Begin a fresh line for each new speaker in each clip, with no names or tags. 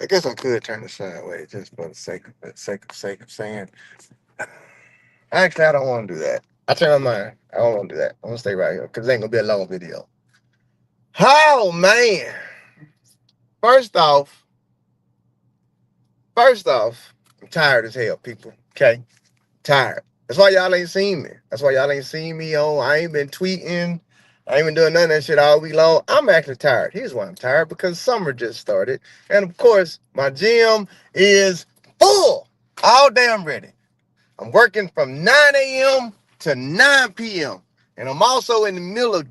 I guess I could turn it sideways just for the sake of saying. Actually, I don't want to do that. I turn my mind. I don't want to do that. I'm gonna stay right here because it ain't gonna be a long video. Oh man! First off, first off, I'm tired as hell, people. Okay, tired. That's why y'all ain't seen me. That's why y'all ain't seen me on. I ain't been tweeting. I ain't been doing none of that shit all week long. I'm actually tired. Here's why I'm tired, because summer just started. And of course, my gym is full. All damn ready. I'm working from 9 a.m. to 9 p.m. And I'm also in the middle of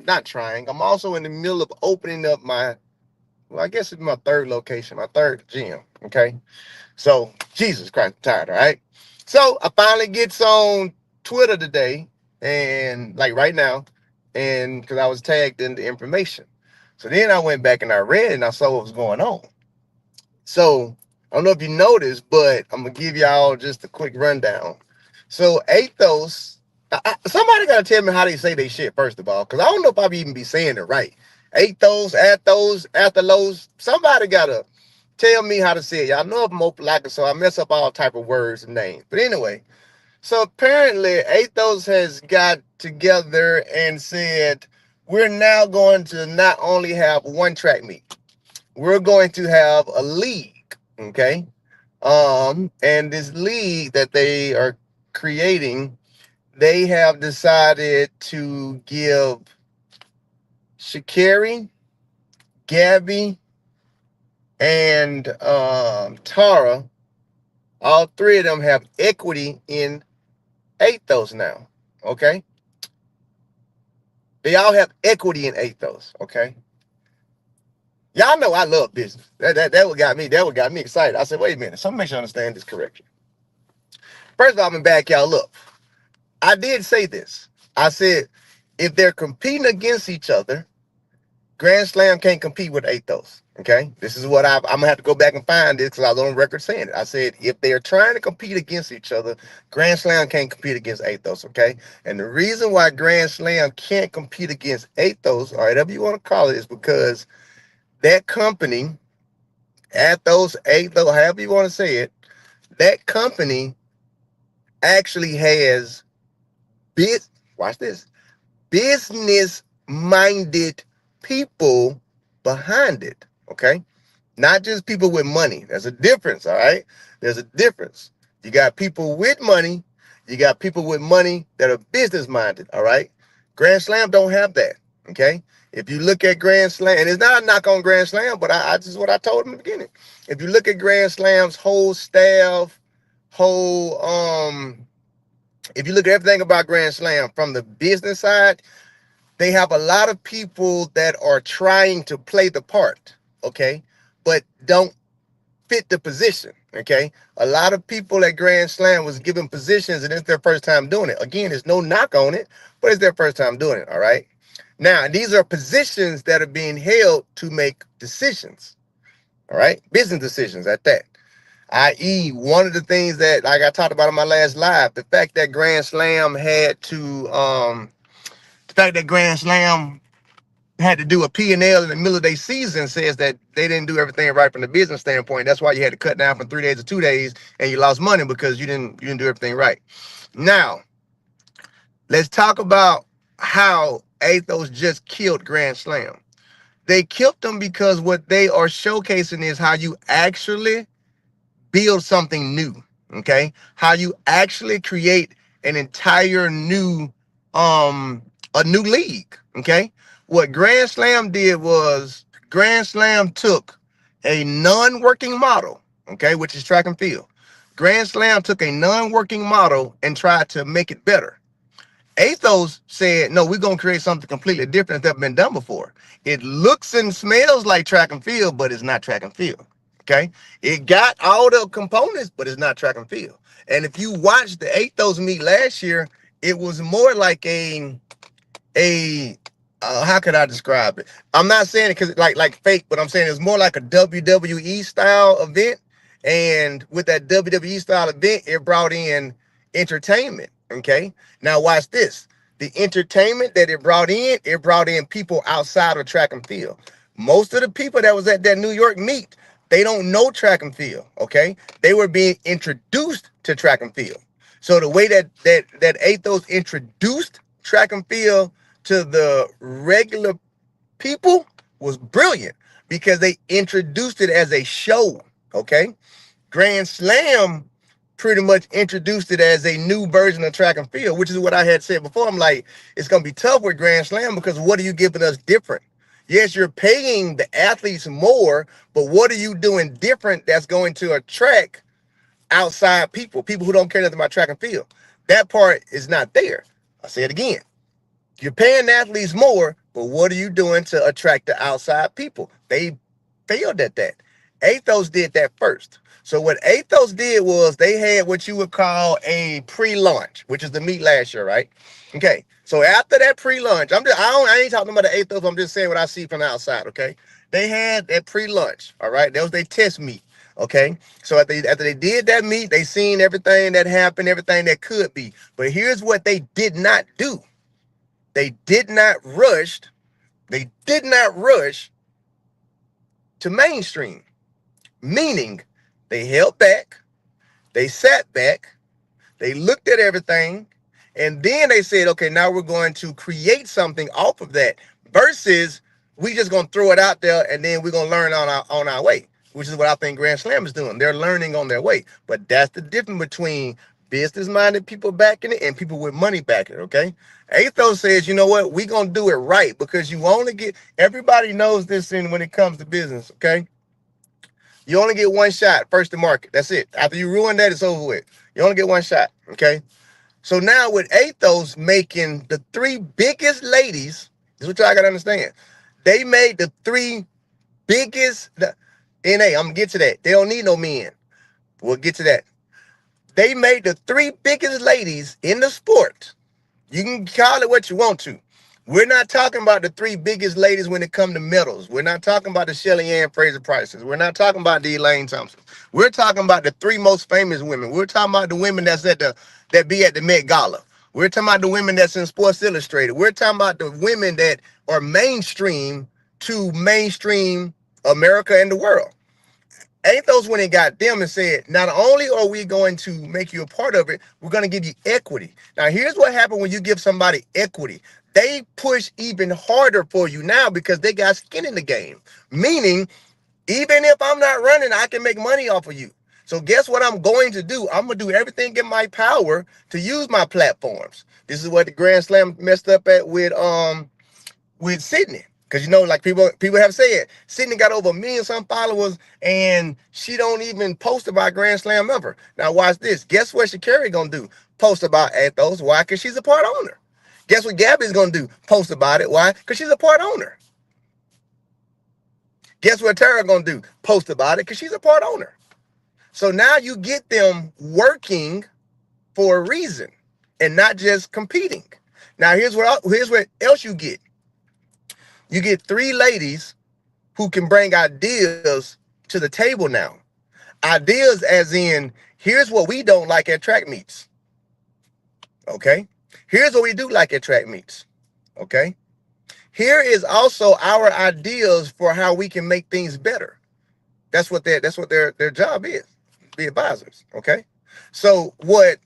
not trying, I'm also in the middle of opening up well, I guess it's my third location, my third gym. Okay. So, Jesus Christ, I'm tired, all right? So, I finally gets on Twitter today, and like right now, and because I was tagged in the information. So then I went back and I read and I saw what was going on. So, I don't know if you noticed, but I'm going to give y'all just a quick rundown. So, Athos, somebody got to tell me how they say they shit, first of all, because I don't know if I even be saying it right. Athos, somebody got to tell me how to say it. Y'all know I'm open like it, so I mess up all type of words and names. But anyway, so apparently Athos has got together and said, we're now going to not only have one track meet, we're going to have a league. Okay. And this league that they are creating, they have decided to give Sha'carri, Gabby, and Tara. All three of them have equity in Athos now. Okay. They all have equity in Athos. Okay. Y'all know I love business. That what got me. That what got me excited. I said, wait a minute. So make sure I understand this correctly. First of all, I'm gonna back y'all up. I did say this. I said, if they're competing against each other, GrandSlam can't compete with Athos. Okay, this is what I'm gonna have to go back and find this because I was on record saying it. I said if they're trying to compete against each other, GrandSlam can't compete against Athos. Okay, and the reason why GrandSlam can't compete against Athos, or whatever you want to call it, is because that company, Athos, however you want to say it, that company actually has bit. Watch this, business minded people behind it. Okay. Not just people with money. There's a difference, all right? There's a difference. You got people with money. You got people with money that are business minded, all right? GrandSlam don't have that, okay? If you look at GrandSlam, and it's not a knock on GrandSlam, but I just what I told him in the beginning. If you look at GrandSlam's whole staff, whole if you look at everything about GrandSlam from the business side, they have a lot of people that are trying to play the part, okay, but don't fit the position. Okay, a lot of people at GrandSlam was given positions, and it's their first time doing it. Again, there's no knock on it, but it's their first time doing it. All right. Now, these are positions that are being held to make decisions. All right, business decisions at that. I.e., one of the things that, like I talked about in my last live, the fact that GrandSlam had to do a P&L in the middle of their season says that they didn't do everything right from the business standpoint. That's why you had to cut down from 3 days to 2 days, and you lost money because you didn't do everything right. Now, let's talk about how Athos just killed GrandSlam. They killed them because what they are showcasing is how you actually build something new. Okay, how you actually create an entire new a new league. Okay, what GrandSlam did was GrandSlam took a non-working model, okay, which is track and field. GrandSlam took a non-working model and tried to make it better. Athos said, no, we're going to create something completely different that's never been done before. It looks and smells like track and field, but it's not track and field. Okay. It got all the components, but it's not track and field. And if you watched the Athos meet last year, it was more like a how could I describe it? I'm not saying it because like fake, but I'm saying it's more like a WWE style event. And with that WWE style event, it brought in entertainment. Okay. Now watch this. The entertainment that it brought in people outside of track and field. Most of the people that was at that New York meet, They don't know track and field, okay? They were being introduced to track and field. So the way that Athos introduced track and field to the regular people was brilliant because they introduced it as a show, okay? Grand Slam pretty much introduced it as a new version of track and field, which is what I had said before. I'm like, it's going to be tough with Grand Slam because what are you giving us different? Yes, you're paying the athletes more, but what are you doing different that's going to attract outside people who don't care nothing about track and field? That part is not there. I'll say it again. You're paying the athletes more, but what are you doing to attract the outside people? They failed at that. Athos did that first. So what Athos did was they had what you would call a pre-launch, which is the meet last year, right? Okay. So after that pre-launch, I ain't talking about the Athos. I'm just saying what I see from the outside. Okay. They had that pre-launch. All right. That was their test meet. Okay. So after they did that meet, they seen everything that happened, everything that could be. But here's what they did not do. They did not rush. They did not rush to mainstream, meaning they held back, they sat back, they looked at everything, and then they said, okay, now we're going to create something off of that versus we just going to throw it out there and then we're going to learn on our way, which is what I think Grand Slam is doing. They're learning on their way. But that's the difference between business-minded people backing it and people with money backing it, okay? Athos says, you know what? We're going to do it right because you only get, everybody knows this when it comes to business, okay? You only get one shot first to market. That's it. After you ruin that, it's over with. You only get one shot, okay? So now with Athos making the three biggest ladies, this is what y'all got to understand. They made the three biggest, I'm going to get to that. They don't need no men. We'll get to that. They made the three biggest ladies in the sport. You can call it what you want to. We're not talking about the three biggest ladies when it comes to medals. We're not talking about the Shelly Ann Fraser Prices. We're not talking about the Elaine Thompson. We're talking about the three most famous women. We're talking about the women that be at the Met Gala. We're talking about the women that's in Sports Illustrated. We're talking about the women that are mainstream to mainstream America and the world. Athos when it got them and said, not only are we going to make you a part of it, we're going to give you equity. Now, here's what happened when you give somebody equity. They push even harder for you now because they got skin in the game. Meaning, even if I'm not running, I can make money off of you. So guess what I'm going to do? I'm going to do everything in my power to use my platforms. This is what the Grand Slam messed up at with Sydney. Because, like people have said, Sydney got over 1 million some followers, and she don't even post about Grand Slam ever. Now, watch this. Guess what Sha'carri going to do? Post about Athos. Why? Because she's a part owner. Guess what Gabby's going to do? Post about it. Why? Because she's a part owner. Guess what Tara going to do? Post about it because she's a part owner. So now you get them working for a reason and not just competing. Now, here's what else you get. You get three ladies who can bring ideas to the table now. Ideas as in, here's what we don't like at track meets. Okay? Here's what we do like at track meets. Okay? Here is also our ideas for how we can make things better. That's what their job is, be advisors. Okay? So what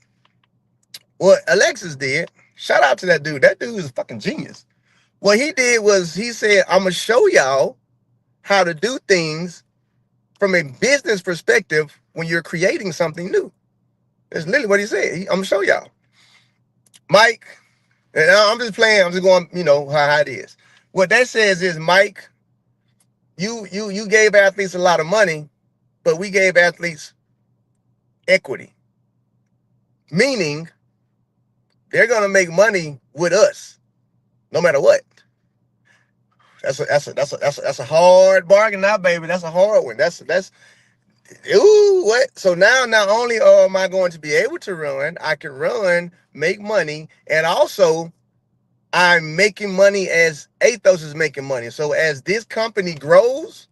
Alexis did, shout out to that dude. That dude is a fucking genius. What he did was he said, I'm going to show y'all how to do things from a business perspective when you're creating something new. That's literally what he said. I'm going to show y'all. Mike, and I'm just playing. I'm just going, how it is. What that says is, Mike, you gave athletes a lot of money, but we gave athletes equity. Meaning, they're going to make money with us, no matter what. That's a hard bargain now, baby. That's a hard one. That's ooh, what? So now not only am I going to be able to run, I can run, make money, and also I'm making money as Athos is making money. So as this company grows,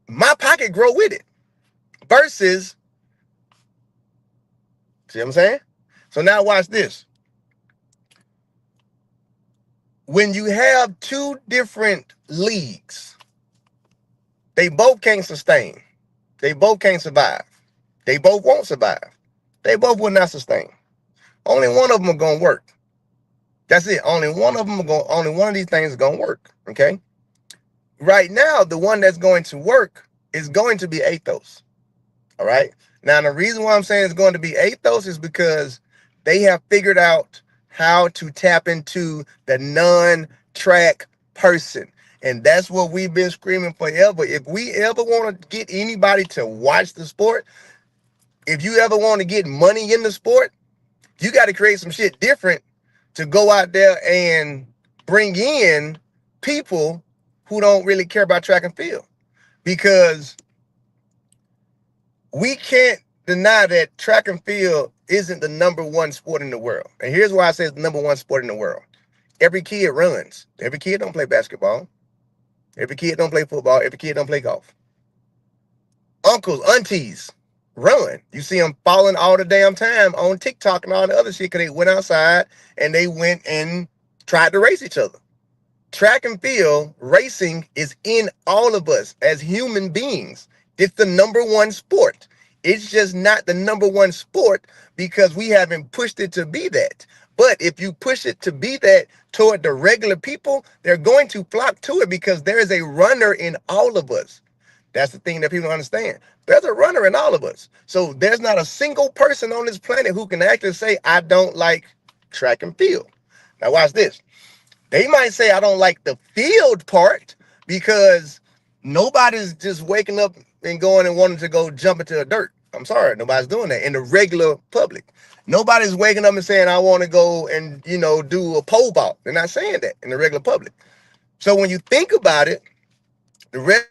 my pocket grow with it. Versus, see what I'm saying? So now watch this. When you have two different leagues, They both can't sustain. They both can't survive. They both won't survive. They both will not sustain. Only one of them are gonna work. That's it. Only one of them are going. Only one of these things is gonna work. Okay. Right now, the one that's going to work is going to be Athos. All right. Now, the reason why I'm saying it's going to be Athos is because they have figured out how to tap into the non-track person. And that's what we've been screaming forever. If we ever want to get anybody to watch the sport, if you ever want to get money in the sport, you got to create some shit different to go out there and bring in people who don't really care about track and field. Because we can't deny that track and field isn't the #1 sport in the world. And here's why I say it's the #1 sport in the world. Every kid runs. Every kid don't play basketball. Every kid don't play football. Every kid don't play golf. Uncles, aunties run. You see them falling all the damn time on TikTok and all the other shit because they went outside and they went and tried to race each other. Track and field racing is in all of us as human beings. It's the #1 sport. It's just not the #1 sport because we haven't pushed it to be that. But if you push it to be that toward the regular people, they're going to flock to it because there is a runner in all of us. That's the thing that people don't understand. There's a runner in all of us. So there's not a single person on this planet who can actually say, I don't like track and field. Now watch this. They might say, I don't like the field part because nobody's just waking up and going and wanting to go jump into the dirt. I'm sorry, nobody's doing that in the regular public. Nobody's waking up and saying, I want to go and, do a pole vault. They're not saying that in the regular public. So when you think about it, the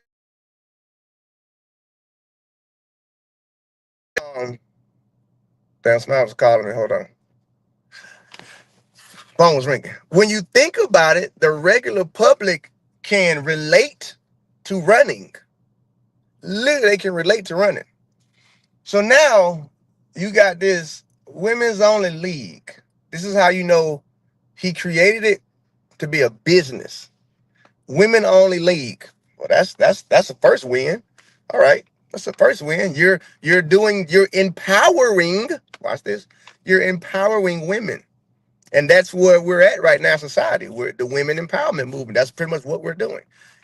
damn, Smile was calling me. Hold on. Phone was ringing. When you think about it, the regular public can relate to running. Literally, they can relate to running. So now you got this women's only league. This is how you know he created it to be a business. Women only league. Well, that's the first win. All right. That's the first win. You're empowering, watch this. You're empowering women. And that's where we're at right now in society. We're the women empowerment movement. That's pretty much what we're doing.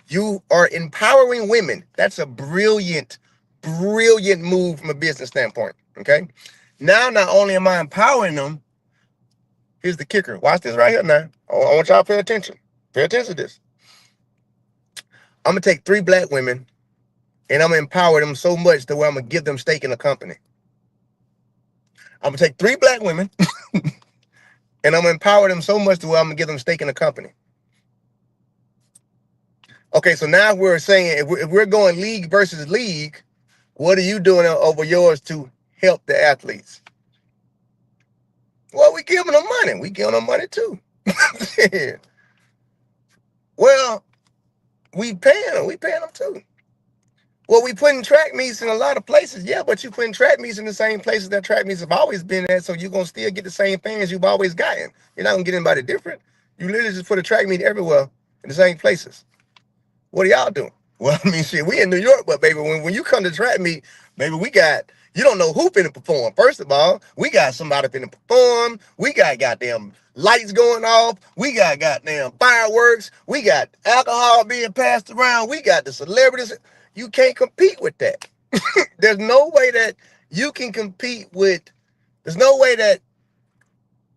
You are empowering women. That's a brilliant move from a business standpoint. Okay. Now, not only am I empowering them, here's the kicker. Watch this right here now. I want y'all to pay attention. Pay attention to this. I'm going to take 3 black women and I'm going to empower them so much to where I'm going to give them stake in a company. I'm going to take 3 black women and I'm going to empower them so much to where I'm going to give them stake in a company. Okay, so now we're saying if we're going league versus league, what are you doing over yours to help the athletes? Well, we giving them money. We giving them money too. Well, we paying them. We paying them too. Well, we putting track meets in a lot of places. Yeah, but you putting track meets in the same places that track meets have always been at, so you're going to still get the same fans you've always gotten. You're not going to get anybody different. You literally just put a track meet everywhere in the same places. What are y'all doing? Well, I mean, shit, we in New York, but baby, when you come to track meet, baby, you don't know who finna perform. First of all, we got somebody finna perform. We got goddamn lights going off. We got goddamn fireworks. We got alcohol being passed around. We got the celebrities. You can't compete with that. There's no way that you can compete with, there's no way that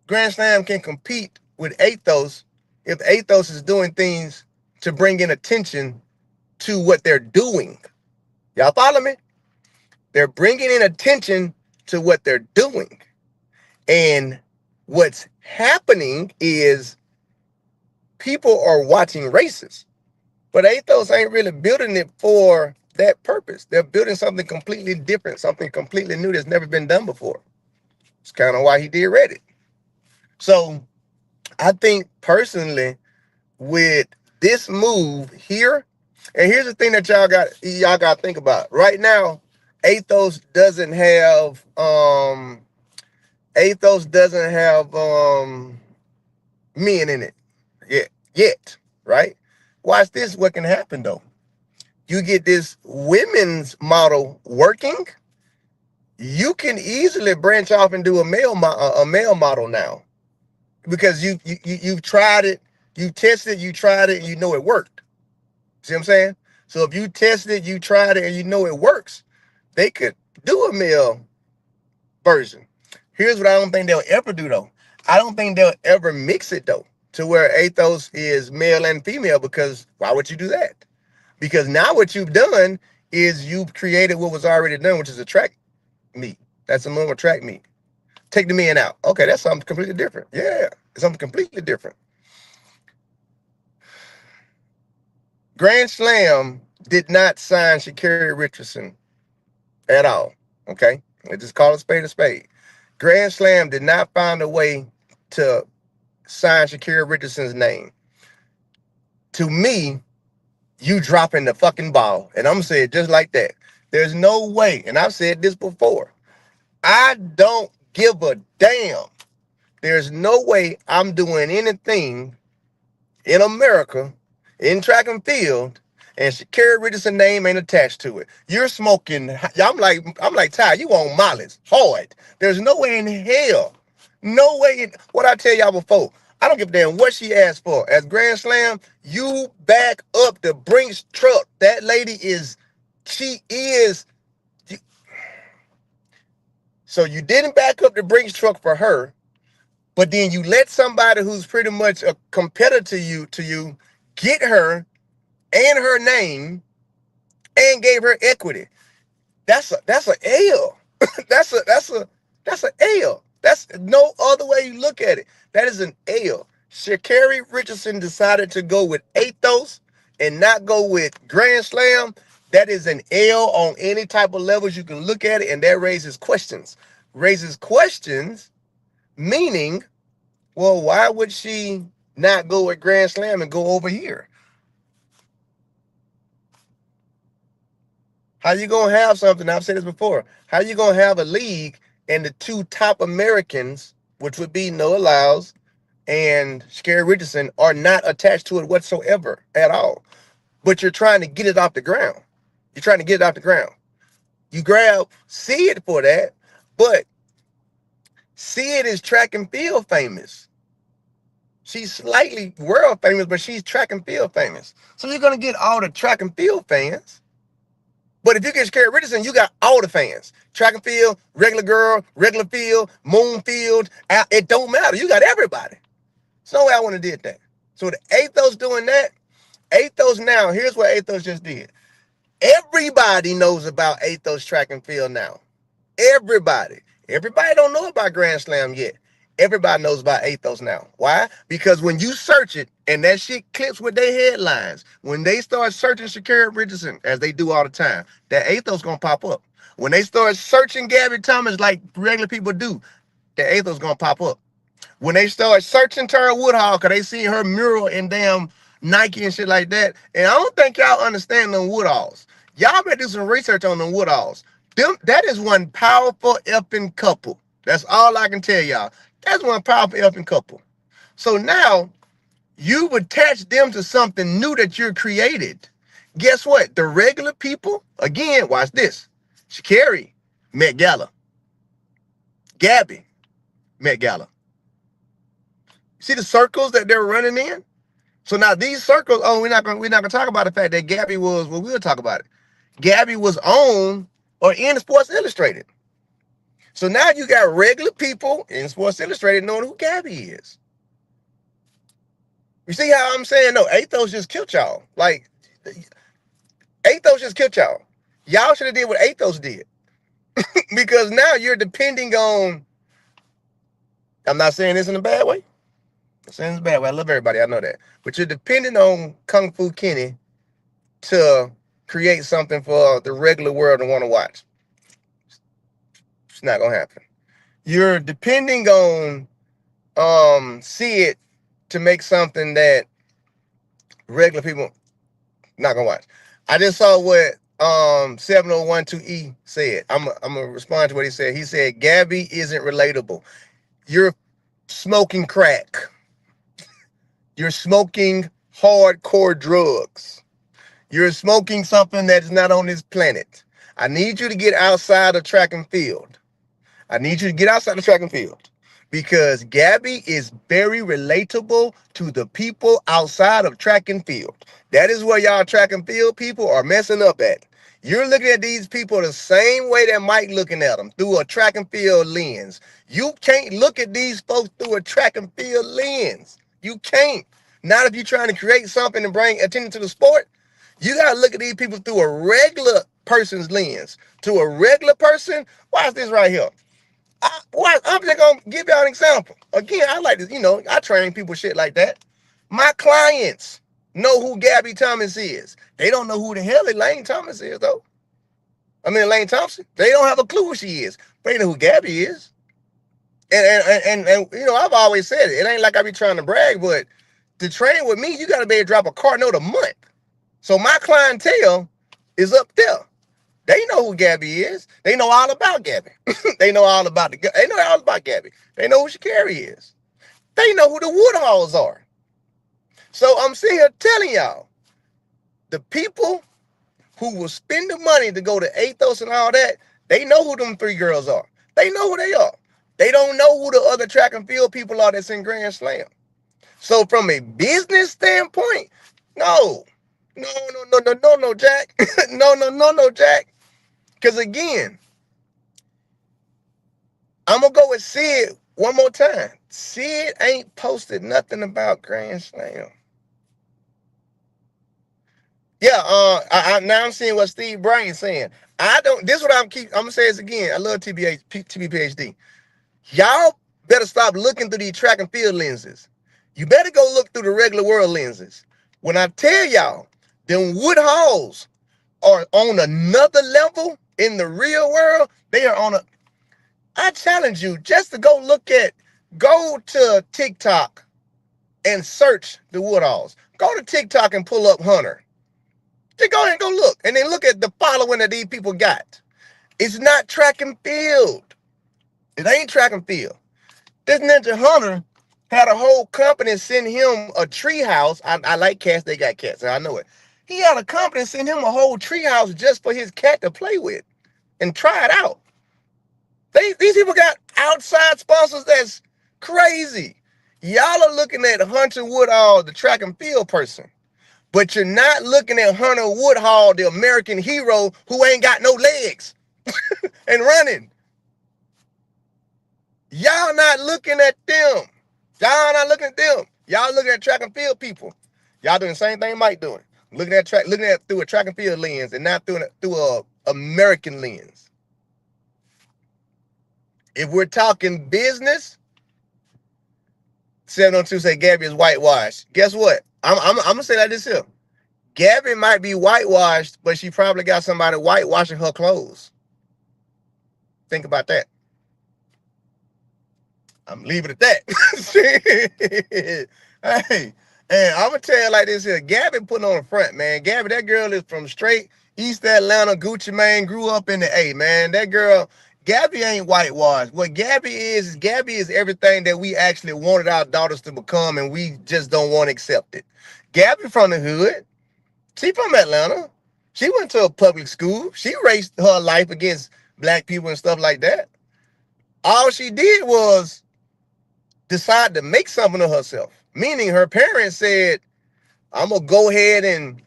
GrandSlam can compete with Athos if Athos is doing things to bring in attention to what they're doing. Y'all follow me? They're bringing in attention to what they're doing. And what's happening is people are watching races. But Athos ain't really building it for that purpose. They're building something completely different, something completely new that's never been done before. It's kind of why he did Reddit. So I think personally with this move here, and here's the thing that y'all got to think about. Right now, Athos doesn't have men in it yet, right? Watch this, what can happen though. you get this women's model working, you can easily branch off and do a male model now because you've tried it, you tested, you tried it, and you know it worked. See what I'm saying? So if you tested it, you tried it, and you know it works, they could do a male version. Here's what I don't think they'll ever do though. I don't think they'll ever mix it though to where Athos is male and female, because why would you do that? Because now what you've done is you've created what was already done, which is a track meet. That's a normal track meet. Take the men out. Okay, that's something completely different. Yeah, it's something completely different. GrandSlam did not sign Sha'carri Richardson at all. Okay, let's just call a spade a spade. GrandSlam did not find a way to sign Sha'carri Richardson's name. To me, you dropping the fucking ball. And I'm gonna say it just like that. There's no way, and I've said this before, I don't give a damn. There's no way I'm doing anything in America, in track and field, and Sha'carri Richardson's name ain't attached to it. You're smoking. I'm like Ty, you on Molly's hard. There's no way in hell. No way. What I tell y'all before, I don't give a damn what she asked for. As GrandSlam, you back up the Brinks truck. That lady is, she is. So you didn't back up the Brinks truck for her, but then you let somebody who's pretty much a competitor to you get her and her name and gave her equity. That's a L. that's a L. That's no other way you look at it. That is an L. Sha'carri Richardson decided to go with Athos and not go with GrandSlam. That is an L on any type of levels you can look at it, and that raises questions. Raises questions, meaning, well, why would she not go with GrandSlam and go over here? How you gonna have something? I've said this before. How you gonna have a league and the two top Americans, which would be Noah Lyles and Sha'carri Richardson, are not attached to it whatsoever at all? But you're trying to get it off the ground. You're trying to get it off the ground. You grab Sid for that, but Sid is track and field famous. She's slightly world famous, but she's track and field famous. So you're gonna get all the track and field fans. But if you get Sha'carri Richardson, you got all the fans. Track and field, regular girl, regular field, moon field. It don't matter. You got everybody. There's no way I want to did that. So the Athos doing that, Athos now, here's what Athos just did. Everybody knows about Athos track and field now. Everybody. Everybody don't know about GrandSlam yet. Everybody knows about Athos now. Why? Because when you search it and that shit clips with their headlines, when they start searching Sha'carri Richardson, as they do all the time, that Athos gonna pop up. When they start searching Gabby Thomas like regular people do, that Athos gonna pop up. When they start searching Tara Woodhall, because they see her mural in damn Nike and shit like that, and I don't think y'all understand them Woodhalls. Y'all better do some research on them Woodhalls. That is one powerful effing couple. That's all I can tell y'all. That's one powerful effing couple. So now you've attached them to something new that you're created. Guess what? The regular people, again, watch this. Sha'carri, Met Gala. Gabby, Met Gala. See the circles that they're running in? So now these circles, oh, we're not gonna talk about the fact that Gabby was, well, we'll talk about it. Gabby was on or in Sports Illustrated. So now you got regular people in Sports Illustrated knowing who Gabby is. You see how I'm saying? No, Athos just killed y'all. Like, Athos just killed y'all. Y'all should have did what Athos did. Because now you're depending on, I'm not saying this in a bad way. I'm saying this in a bad way. I love everybody. I know that. But you're depending on Kung Fu Kenny to create something for the regular world to want to watch. It's not going to happen. You're depending on Sid to make something that regular people not gonna watch. I just saw what 7012E said. I'm gonna respond to what he said. He said Gabby isn't relatable. You're smoking crack. You're smoking hardcore drugs. You're smoking something that is not on this planet. I need you to get outside of track and field. I need you to get outside the track and field because Gabby is very relatable to the people outside of track and field. That is where y'all track and field people are messing up at. You're looking at these people the same way that Mike looking at them, through a track and field lens. You can't look at these folks through a track and field lens. You can't. Not if you're trying to create something and bring attention to the sport. You gotta look at these people through a regular person's lens. To a regular person, watch this right here. I'm just gonna give y'all an example. Again, I like to, I train people shit like that. My clients know who Gabby Thomas is. They don't know who the hell Elaine Thomas is, though. I mean, Elaine Thompson. They don't have a clue who she is. But they know who Gabby is. And I've always said it. It ain't like I be trying to brag, but to train with me, you got to be able to drop a car note a month. So my clientele is up there. They know who Gabby is. They know all about Gabby. They know all about Gabby. They know who Sha'carri is. They know who the Woodhalls are. So I'm sitting here telling y'all, the people who will spend the money to go to Athos and all that, they know who them 3 girls are. They know who they are. They don't know who the other track and field people are that's in GrandSlam. So from a business standpoint, no, Jack. No, Jack. Because again, I'm going to go with Sid one more time. Sid ain't posted nothing about GrandSlam. Yeah, now I'm seeing what Steve Bryant's saying. This is what I'm going to say this again. I love TBPHD. Y'all better stop looking through these track and field lenses. You better go look through the regular world lenses. When I tell y'all, them Woodhalls are on another level in the real world, they are on I challenge you just to go to TikTok and search the Woodhalls. Go to TikTok and pull up Hunter. Just go ahead and go look. And then look at the following that these people got. It's not track and field. It ain't track and field. This Ninja Hunter had a whole company send him a tree house. I like cats, they got cats, I know it. He had a company send him a whole tree house just for his cat to play with and try it out. These people got outside sponsors that's crazy. Y'all are looking at Hunter Woodhall, the track and field person. But you're not looking at Hunter Woodhall, the American hero who ain't got no legs and running. Y'all not looking at them. Y'all not looking at them. Y'all looking at track and field people. Y'all doing the same thing Mike doing. Looking at through a track and field lens and not through a American lens. If we're talking business, 702 say Gabby is whitewashed. Guess what? I'm gonna say that this here. Gabby might be whitewashed, but she probably got somebody whitewashing her clothes. Think about that. I'm leaving it at that. Hey, and I'm gonna tell you like this here. Gabby putting on the front, man. Gabby, that girl is from straight East Atlanta, Gucci Mane, grew up in the A, man. That girl, Gabby ain't whitewashed. What Gabby is everything that we actually wanted our daughters to become, and we just don't want to accept it. Gabby from the hood. She from Atlanta. She went to a public school. She raced her life against black people and stuff like that. All she did was decide to make something of herself. Meaning her parents said, I'm going to go ahead and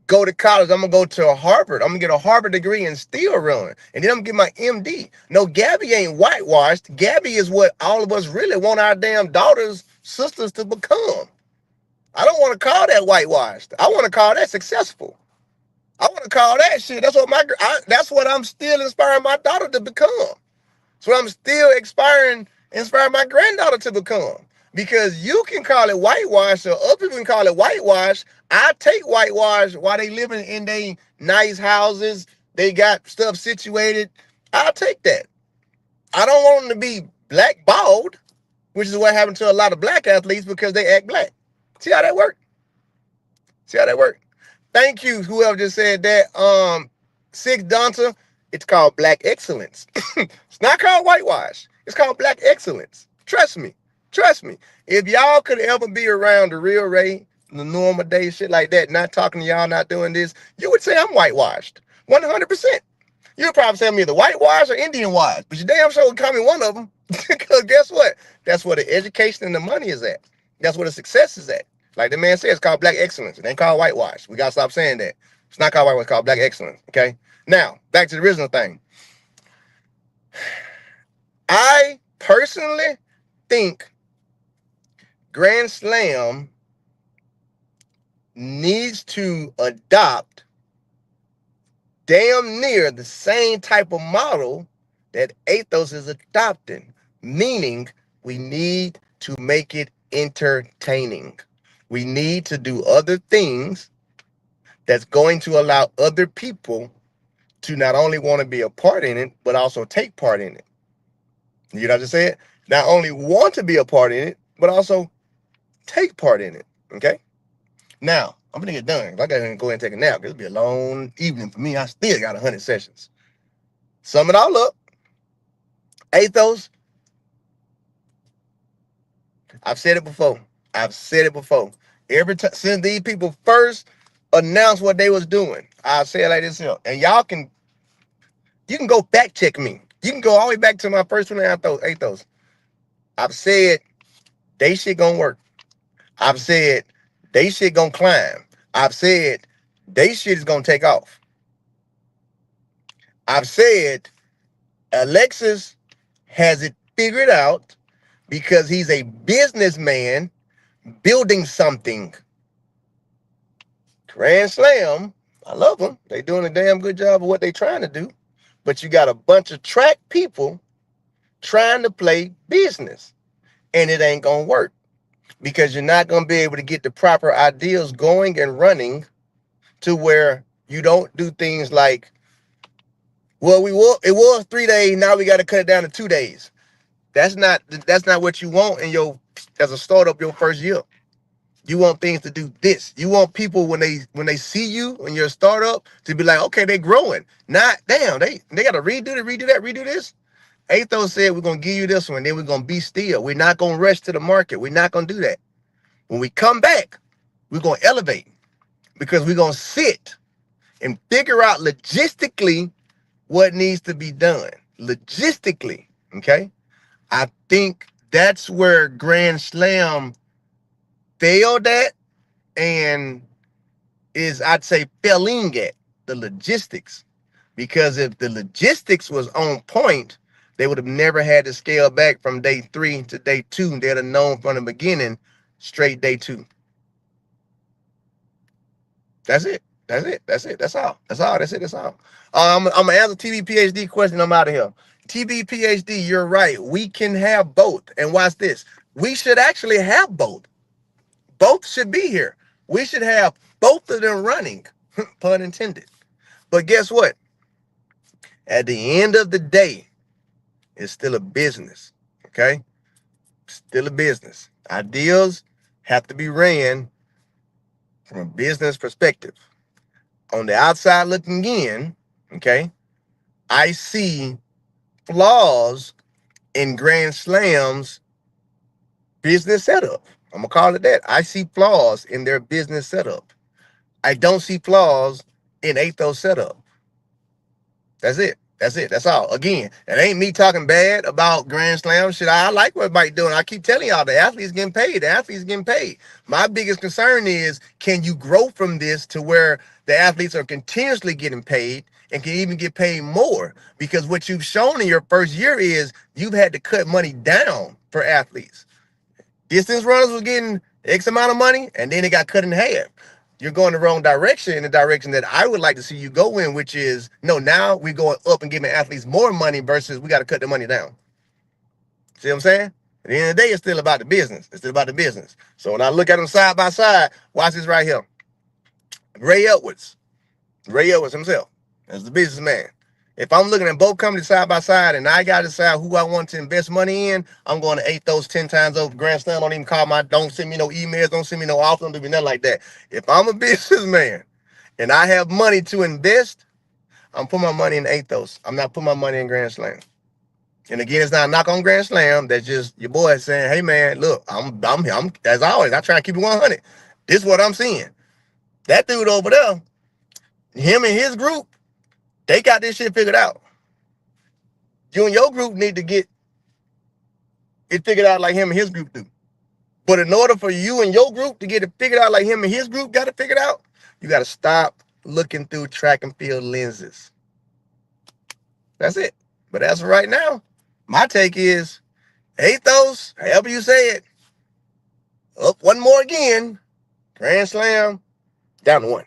go to college. I'm going to go to Harvard. I'm going to get a Harvard degree and still run. And then I'm going to get my MD. No, Gabby ain't whitewashed. Gabby is what all of us really want our damn daughters, sisters to become. I don't want to call that whitewashed. I want to call that successful. I want to call that shit. That's what I'm still inspiring my daughter to become. That's what I'm still inspiring my granddaughter to become. Because you can call it whitewash, or other people can call it whitewash. I take whitewash while they living in their nice houses. They got stuff situated. I'll take that. I don't want them to be blackballed, which is what happened to a lot of black athletes because they act black. See how that worked? Thank you, whoever just said that. Six Donta, it's called black excellence. It's not called whitewash. It's called black excellence. Trust me. If y'all could ever be around the real Ray, the normal day shit like that, not talking to y'all, not doing this, you would say I'm whitewashed. 100%. You'll probably say I'm either whitewashed or Indian washed, but you damn sure would call me one of them. Because guess what? That's where the education and the money is at. That's where the success is at. Like the man said, it's called black excellence. It ain't called whitewash. We gotta stop saying that. It's not called whitewash, it's called black excellence. Okay. Now, back to the original thing. I personally think Grand Slam needs to adopt damn near the same type of model that Athos is adopting, meaning we need to make it entertaining. We need to do other things that's going to allow other people to not only want to be a part in it, but also take part in it. You know what I just said? Not only want to be a part in it, but also take part in it. Okay? Now, I'm gonna get done. If I gotta go and take a nap, it'll be a long evening for me. I still got 100 sessions. Sum it all up. Athos, I've said it before. I've said it before. Every time since these people first announced what they was doing, I'll say it like this here. And you can go fact check me. You can go all the way back to my first one, Athos. I've said they shit gonna work. I've said they shit gonna climb. I've said they shit is gonna take off. I've said Alexis has it figured out because he's a businessman building something. GrandSlam, I love them. They doing a damn good job of what they trying to do. But you got a bunch of track people trying to play business. And it ain't gonna work. Because you're not gonna be able to get the proper ideas going and running to where you don't do things like, well, it was 3 days, now we gotta cut it down to 2 days. That's not what you want in your as a startup your first year. You want things to do this. You want people when they see you when you're a startup to be like, okay, they're growing. Not damn, they gotta redo that, redo this. Athos said we're gonna give you this one, then we're gonna be still. We're not gonna rush to the market. We're not gonna do that. When we come back, we're gonna elevate because we're gonna sit and figure out logistically what needs to be done. Logistically, okay? I think that's where GrandSlam failed at and is, I'd say, failing at the logistics. Because if the logistics was on point, they would have never had to scale back from day 3 to day 2. They'd have known from the beginning, straight day 2. That's it. That's it. That's it. That's all. That's all. That's it. That's all. I'm gonna answer TV PhD question. I'm out of here. TV PhD, you're right. We can have both. And watch this. We should actually have both. Both should be here. We should have both of them running, pun intended. But guess what? At the end of the day, it's still a business. Okay? Still a business. Ideas have to be ran from a business perspective. On the outside looking in, okay, I see flaws in GrandSlam's business setup. I'm gonna call it that. I see flaws in their business setup. I don't see flaws in Athos setup. That's it. That's it. That's all. Again, it ain't me talking bad about GrandSlam shit. I like what Mike doing. I keep telling y'all the athletes getting paid. The athletes getting paid. My biggest concern is, can you grow from this to where the athletes are continuously getting paid and can even get paid more? Because what you've shown in your first year is you've had to cut money down for athletes. Distance runners was getting X amount of money, and then it got cut in half. You're going the wrong direction, in the direction that I would like to see you go in, which is, no, now we're going up and giving athletes more money versus we got to cut the money down. See what I'm saying? At the end of the day, it's still about the business. It's still about the business. So when I look at them side by side, watch this right here. Ray Edwards himself, as the businessman. If I'm looking at both companies side by side and I got to decide who I want to invest money in, I'm going to Athos 10 times over. GrandSlam, don't even call don't send me no emails, don't send me no offers, don't do nothing like that. If I'm a businessman and I have money to invest, I'm putting my money in Athos. I'm not putting my money in GrandSlam. And again, it's not a knock on GrandSlam. That's just your boy saying, hey man, look, I'm as always, I try to keep it 100. This is what I'm seeing. That dude over there, him and his group, they got this shit figured out. You and your group need to get it figured out like him and his group do. But in order for you and your group to get it figured out like him and his group got it figured out, you got to stop looking through track and field lenses. That's it. But as of right now, my take is Athos, however you say it, up one more again, Grand Slam, down to 1.